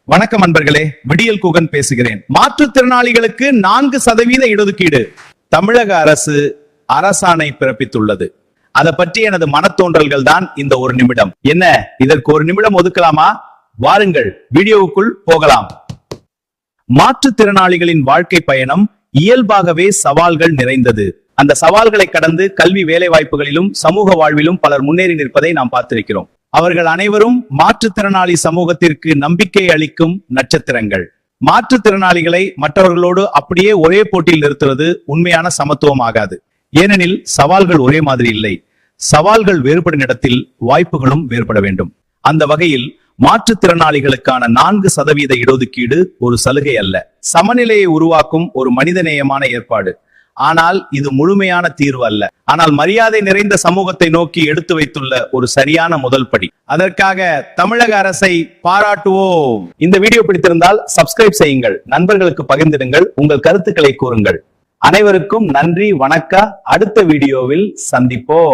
வணக்கம் அன்பர்களே, விடியல் குகன் பேசுகிறேன். மாற்றுத்திறனாளிகளுக்கு 4% இடஒதுக்கீடு தமிழக அரசு அரசாணை பிறப்பித்துள்ளது. அதை பற்றி எனது மனத்தோன்றல்கள் தான் இந்த ஒரு நிமிடம். என்ன, இதற்கு ஒரு நிமிடம் ஒதுக்கலாமா? வாருங்கள், வீடியோவுக்குள் போகலாம். மாற்றுத்திறனாளிகளின் வாழ்க்கை பயணம் இயல்பாகவே சவால்கள் நிறைந்தது. அந்த சவால்களை கடந்து கல்வி, வேலை வாய்ப்புகளிலும் சமூக வாழ்விலும் பலர் முன்னேறி நிற்பதை நாம் பார்த்திருக்கிறோம். அவர்கள் அனைவரும் மாற்றுத்திறனாளி சமூகத்திற்கு நம்பிக்கை அளிக்கும் நட்சத்திரங்கள். மாற்றுத்திறனாளிகளை மற்றவர்களோடு அப்படியே ஒரே போட்டியில் நிறுத்துவது உண்மையான சமத்துவம் ஆகாது. ஏனெனில் சவால்கள் ஒரே மாதிரி இல்லை. சவால்கள் வேறுபடும் இடத்தில் வாய்ப்புகளும் வேறுபட வேண்டும். அந்த வகையில் மாற்றுத்திறனாளிகளுக்கான 4% இடஒதுக்கீடு ஒரு சலுகை அல்ல, சமநிலையை உருவாக்கும் ஒரு மனிதநேயமான ஏற்பாடு. ஆனால் இது முழுமையான தீர்வு அல்ல. ஆனால் மரியாதை நிறைந்த சமூகத்தை நோக்கி எடுத்து வைத்துள்ள ஒரு சரியான முதல் படி. அதற்காக தமிழக அரசை பாராட்டுவோம். இந்த வீடியோ பிடித்திருந்தால் சப்ஸ்கிரைப் செய்யுங்கள், நண்பர்களுக்கு பகிர்ந்திடுங்கள், உங்கள் கருத்துக்களை கூறுங்கள். அனைவருக்கும் நன்றி, வணக்கம். அடுத்த வீடியோவில் சந்திப்போம்.